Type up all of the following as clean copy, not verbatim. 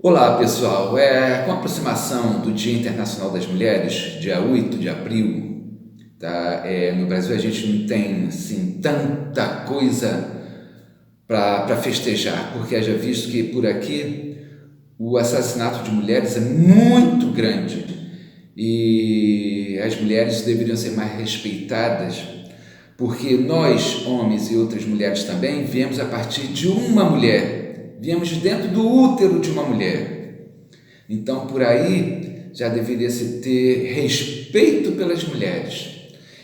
Olá pessoal, com a aproximação do Dia Internacional das Mulheres, dia 8 de abril, tá? No Brasil a gente não tem assim, tanta coisa para festejar, porque haja visto que por aqui o assassinato de mulheres é muito grande e as mulheres deveriam ser mais respeitadas, porque nós, homens e outras mulheres também, viemos a partir de uma mulher, viemos de dentro do útero de uma mulher. Então, por aí, já deveria se ter respeito pelas mulheres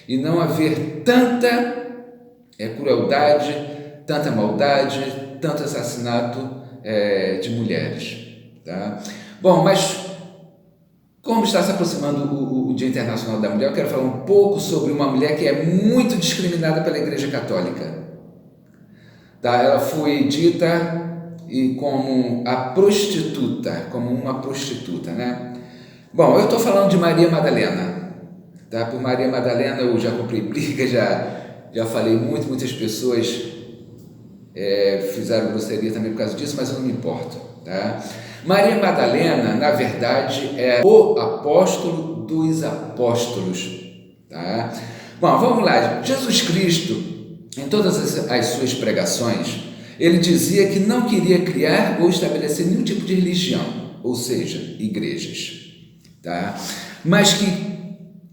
e não haver tanta crueldade, tanta maldade, tanto assassinato de mulheres. Tá? Bom, mas como está se aproximando o Dia Internacional da Mulher, eu quero falar um pouco sobre uma mulher que é muito discriminada pela Igreja Católica. Tá? Ela foi dita como uma prostituta, né? Bom, eu estou falando de Maria Madalena, tá? Por Maria Madalena eu já comprei briga, já falei muitas pessoas fizeram grosseria também por causa disso, mas eu não me importo, tá? Maria Madalena, na verdade, é o apóstolo dos apóstolos, tá? Bom, vamos lá. Jesus Cristo, em todas as suas pregações, ele dizia que não queria criar ou estabelecer nenhum tipo de religião, ou seja, igrejas, tá? Mas que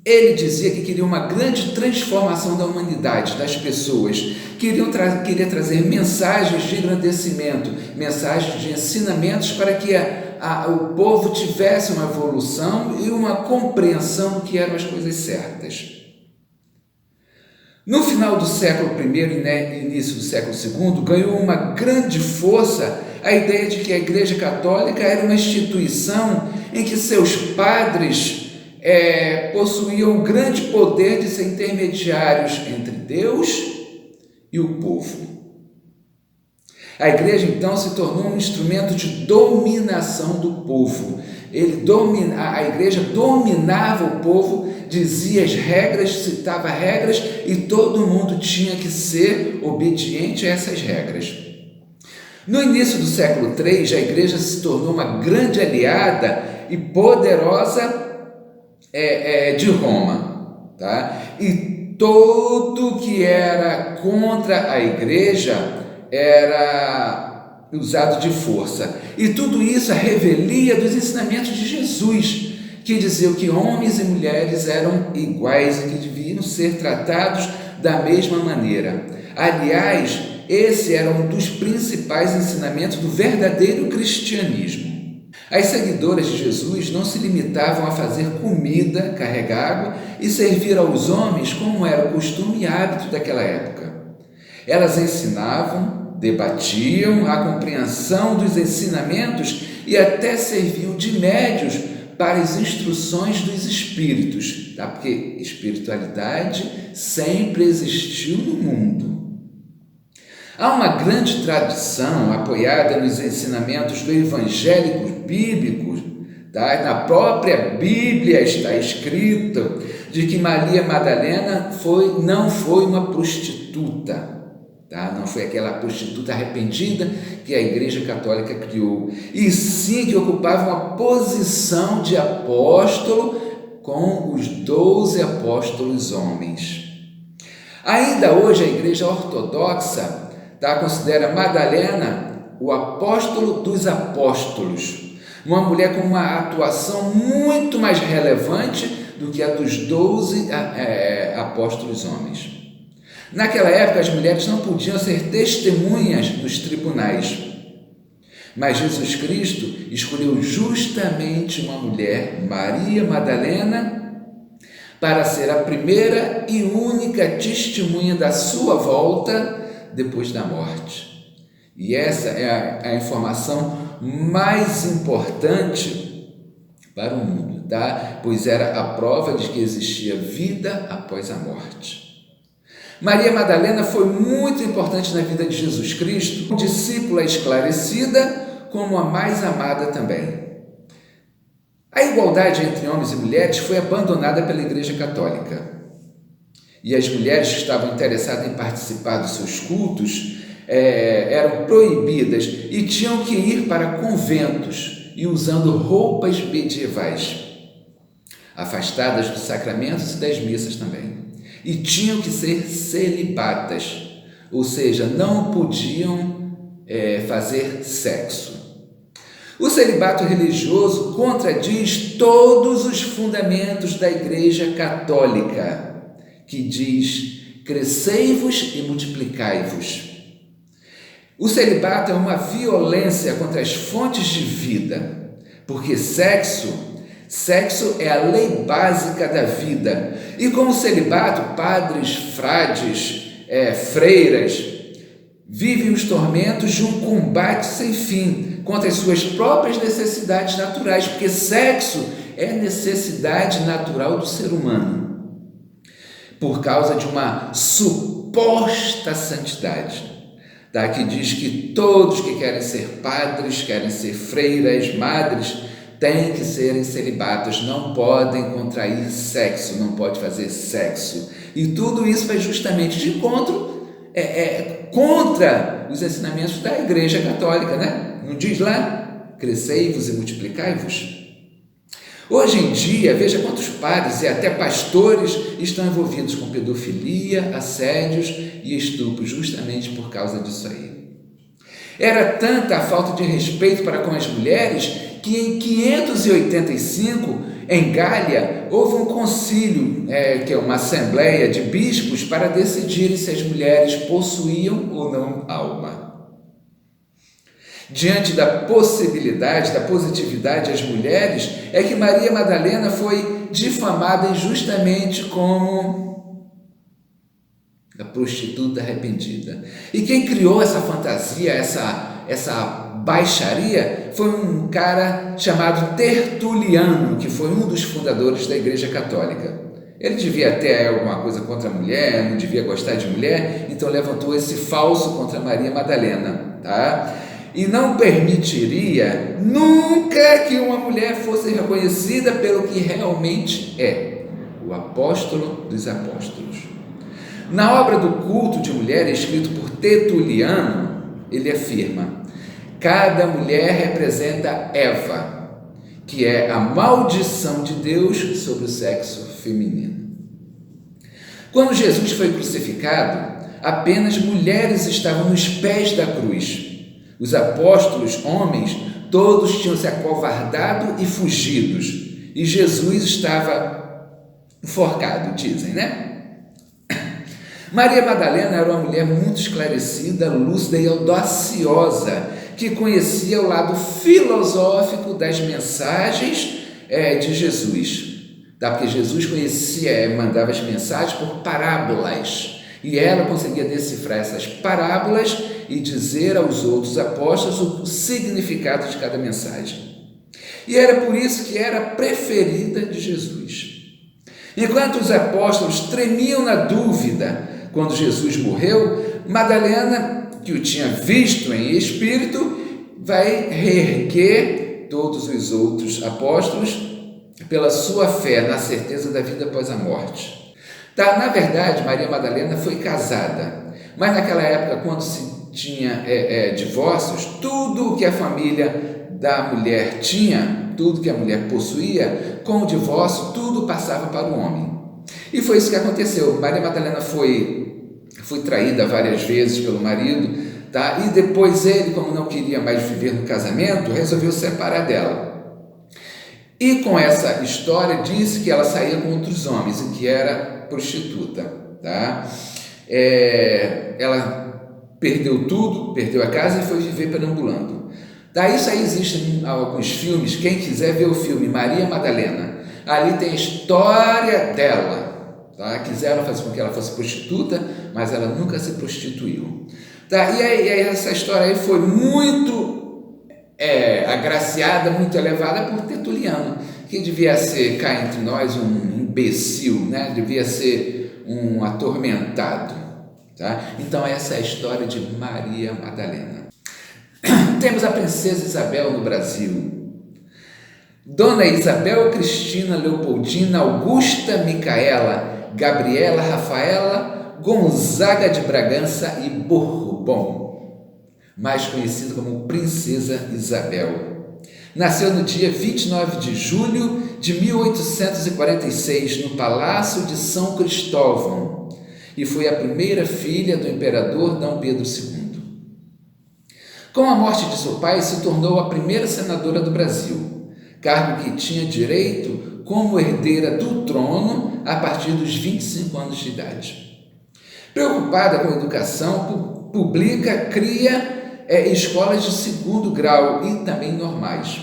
ele dizia que queria uma grande transformação da humanidade, das pessoas. Queria trazer mensagens de engrandecimento, mensagens de ensinamentos para que o povo tivesse uma evolução e uma compreensão do que eram as coisas certas. No final do século I e início do século II, ganhou uma grande força a ideia de que a Igreja Católica era uma instituição em que seus padres possuíam um grande poder de ser intermediários entre Deus e o povo. A igreja então se tornou um instrumento de dominação do povo. A igreja dominava o povo, dizia as regras, citava regras e todo mundo tinha que ser obediente a essas regras. No início do século III, a igreja se tornou uma grande aliada e poderosa de Roma, tá? E tudo que era contra a igreja era usado de força. E tudo isso é revelia dos ensinamentos de Jesus, que diziam que homens e mulheres eram iguais e que deviam ser tratados da mesma maneira. Aliás, esse era um dos principais ensinamentos do verdadeiro cristianismo. As seguidoras de Jesus não se limitavam a fazer comida, carregar água e servir aos homens como era o costume e hábito daquela época. Elas ensinavam, debatiam a compreensão dos ensinamentos e até serviam de médios para as instruções dos espíritos, tá? Porque espiritualidade sempre existiu no mundo. Há uma grande tradição apoiada nos ensinamentos do evangélico bíblico, tá? Na própria Bíblia está escrito de que Maria Madalena não foi uma prostituta, tá? Não foi aquela prostituta arrependida que a Igreja Católica criou, e sim que ocupava uma posição de apóstolo com os 12 apóstolos homens. Ainda hoje a Igreja Ortodoxa considera Madalena o apóstolo dos apóstolos, uma mulher com uma atuação muito mais relevante do que a dos 12 apóstolos homens. Naquela época, as mulheres não podiam ser testemunhas nos tribunais, mas Jesus Cristo escolheu justamente uma mulher, Maria Madalena, para ser a primeira e única testemunha da sua volta depois da morte. E essa é a informação mais importante para o mundo, tá? Pois era a prova de que existia vida após a morte. Maria Madalena foi muito importante na vida de Jesus Cristo, discípula esclarecida, como a mais amada também. A igualdade entre homens e mulheres foi abandonada pela Igreja Católica. E as mulheres que estavam interessadas em participar dos seus cultos eram proibidas e tinham que ir para conventos e usando roupas medievais, afastadas dos sacramentos e das missas também. E tinham que ser celibatas, ou seja, não podiam fazer sexo. O celibato religioso contradiz todos os fundamentos da Igreja Católica, que diz: crescei-vos e multiplicai-vos. O celibato é uma violência contra as fontes de vida, porque sexo é a lei básica da vida. E com o celibato, padres, frades, freiras vivem os tormentos de um combate sem fim contra as suas próprias necessidades naturais, porque sexo é necessidade natural do ser humano, por causa de uma suposta santidade, tá? Que diz que todos que querem ser padres, querem ser freiras, madres, têm que serem celibatos, não podem contrair sexo, não pode fazer sexo. E tudo isso vai justamente de encontro contra os ensinamentos da Igreja Católica, né? Não diz lá, crescei-vos e multiplicai-vos? Hoje em dia, veja quantos padres e até pastores estão envolvidos com pedofilia, assédios e estupro, justamente por causa disso aí. Era tanta a falta de respeito para com as mulheres que em 585, em Gália, houve um concílio, que é uma assembleia de bispos, para decidirem se as mulheres possuíam ou não alma. Diante da possibilidade, da positividade às mulheres, é que Maria Madalena foi difamada injustamente como a prostituta arrependida. E quem criou essa fantasia, essa baixaria, foi um cara chamado Tertuliano, que foi um dos fundadores da Igreja Católica. Ele devia ter alguma coisa contra a mulher, não devia gostar de mulher, então levantou esse falso contra Maria Madalena, tá? E não permitiria nunca que uma mulher fosse reconhecida pelo que realmente é, o apóstolo dos apóstolos. Na obra do Culto de Mulher, escrito por Tertuliano, ele afirma: cada mulher representa Eva, que é a maldição de Deus sobre o sexo feminino. Quando Jesus foi crucificado, apenas mulheres estavam nos pés da cruz. Os apóstolos, homens, todos tinham se acovardado e fugidos, e Jesus estava enforcado, dizem, né? Maria Madalena era uma mulher muito esclarecida, lúcida e audaciosa, que conhecia o lado filosófico das mensagens de Jesus, tá? Porque Jesus mandava as mensagens por parábolas, e ela conseguia decifrar essas parábolas e dizer aos outros apóstolos o significado de cada mensagem. E era por isso que era a preferida de Jesus. Enquanto os apóstolos tremiam na dúvida quando Jesus morreu, Madalena, que o tinha visto em espírito, vai reerguer todos os outros apóstolos pela sua fé na certeza da vida após a morte. Tá, na verdade, Maria Madalena foi casada, mas naquela época, quando se tinha divórcios, tudo que a família da mulher tinha, tudo que a mulher possuía, com o divórcio, tudo passava para o homem. E foi isso que aconteceu. Maria Madalena foi traída várias vezes pelo marido, tá? E depois ele, como não queria mais viver no casamento, resolveu separar dela. E com essa história, disse que ela saía com outros homens e que era prostituta, tá? Ela perdeu tudo, perdeu a casa e foi viver perambulando. Daí isso aí existe em alguns filmes, quem quiser ver o filme Maria Madalena, ali tem a história dela, tá? Quiseram fazer com que ela fosse prostituta, mas ela nunca se prostituiu, tá? E aí essa história aí foi muito agraciada, muito elevada por Tertuliano, que devia ser, cá entre nós, um imbecil, né? Devia ser um atormentado, tá? Então essa é a história de Maria Madalena. Temos a princesa Isabel no Brasil. Dona Isabel Cristina Leopoldina Augusta Micaela Gabriela Rafaela Gonzaga de Bragança e Bourbon, mais conhecida como Princesa Isabel. Nasceu no dia 29 de julho de 1846, no Palácio de São Cristóvão, e foi a primeira filha do imperador D. Pedro II. Com a morte de seu pai, se tornou a primeira senadora do Brasil, cargo que tinha direito como herdeira do trono a partir dos 25 anos de idade. Preocupada com a educação pública, cria escolas de segundo grau e também normais,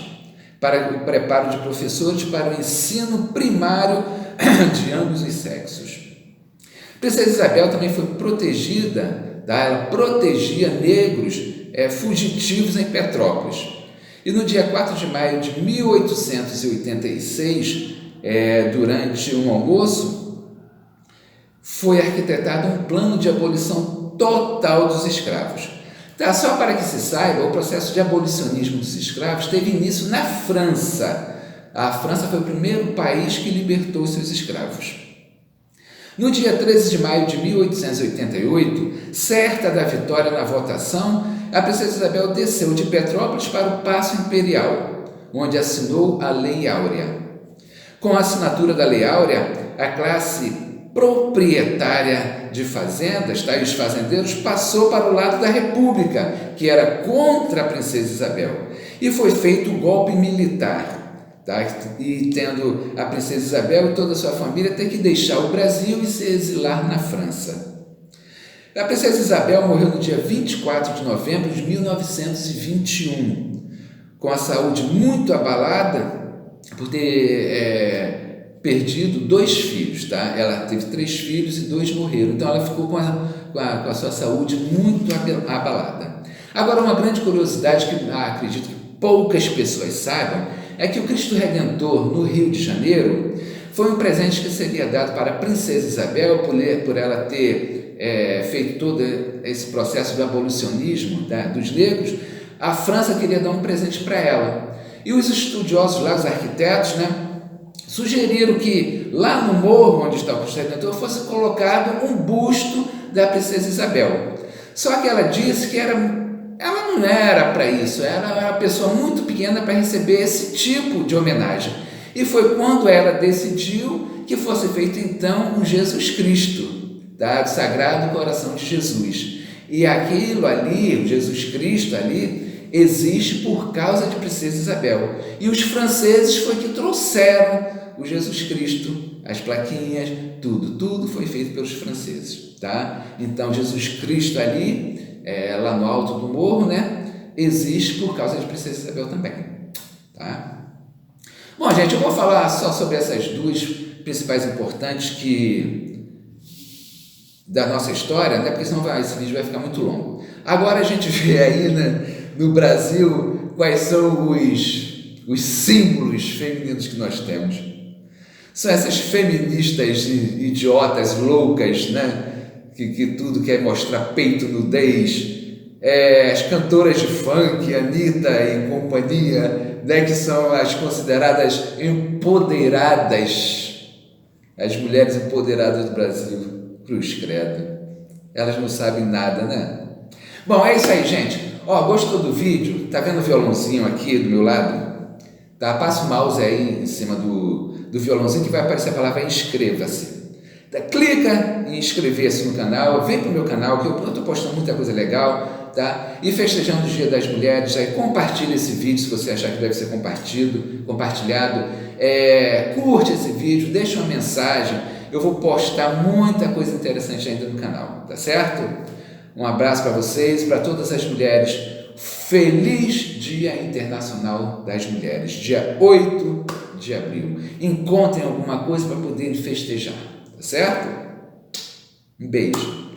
para o preparo de professores para o ensino primário de ambos os sexos. Princesa Isabel também foi protegida, tá? Ela protegia negros fugitivos em Petrópolis. E no dia 4 de maio de 1886, durante um almoço, foi arquitetado um plano de abolição total dos escravos. Tá? Só para que se saiba, o processo de abolicionismo dos escravos teve início na França. A França foi o primeiro país que libertou seus escravos. No dia 13 de maio de 1888, certa da vitória na votação, a princesa Isabel desceu de Petrópolis para o Paço Imperial, onde assinou a Lei Áurea. Com a assinatura da Lei Áurea, a classe proprietária de fazendas, tá, e os fazendeiros, passou para o lado da República, que era contra a princesa Isabel, e foi feito o golpe militar. Tá? E tendo a princesa Isabel e toda a sua família ter que deixar o Brasil e se exilar na França. A princesa Isabel morreu no dia 24 de novembro de 1921, com a saúde muito abalada por ter perdido 2 filhos. Tá? Ela teve 3 filhos e 2 morreram, então ela ficou com a sua saúde muito abalada. Agora, uma grande curiosidade que acredito que poucas pessoas saibam é que o Cristo Redentor, no Rio de Janeiro, foi um presente que seria dado para a princesa Isabel por ela ter feito todo esse processo do abolicionismo, tá, dos negros. A França queria dar um presente para ela. E os estudiosos lá, os arquitetos, né, sugeriram que lá no morro onde está o Cristo Redentor fosse colocado um busto da princesa Isabel. Só que ela disse que ela não era para isso, ela era uma pessoa muito pequena para receber esse tipo de homenagem. E foi quando ela decidiu que fosse feito então um Jesus Cristo, tá? Do Sagrado Coração de Jesus. E aquilo ali, o Jesus Cristo ali, existe por causa de princesa Isabel. E os franceses foi que trouxeram o Jesus Cristo, as plaquinhas, tudo foi feito pelos franceses. Tá? Então Jesus Cristo ali, lá no alto do morro, né, existe por causa de princesa Isabel também. Tá? Bom, gente, eu vou falar só sobre essas 2 principais importantes da nossa história, né, porque senão esse vídeo vai ficar muito longo. Agora a gente vê aí, né, no Brasil quais são os símbolos femininos que nós temos. São essas feministas idiotas, loucas, né? Que tudo quer mostrar peito, nudez, as cantoras de funk, Anitta e companhia, né, que são as consideradas empoderadas, as mulheres empoderadas do Brasil, cruz credo, elas não sabem nada, né? Bom, é isso aí, gente. Gostou do vídeo? Tá vendo o violãozinho aqui do meu lado? Tá? Passa o mouse aí em cima do violãozinho que vai aparecer a palavra inscreva-se. Clica em inscrever-se no canal, vem para o meu canal que eu estou postando muita coisa legal, tá? E festejando o Dia das Mulheres, aí compartilha esse vídeo se você achar que deve ser compartilhado, curte esse vídeo, deixa uma mensagem, eu vou postar muita coisa interessante ainda no canal, tá certo? Um abraço para vocês, para todas as mulheres, feliz Dia Internacional das Mulheres, dia 8 de abril, encontrem alguma coisa para poderem festejar. Certo? Um beijo.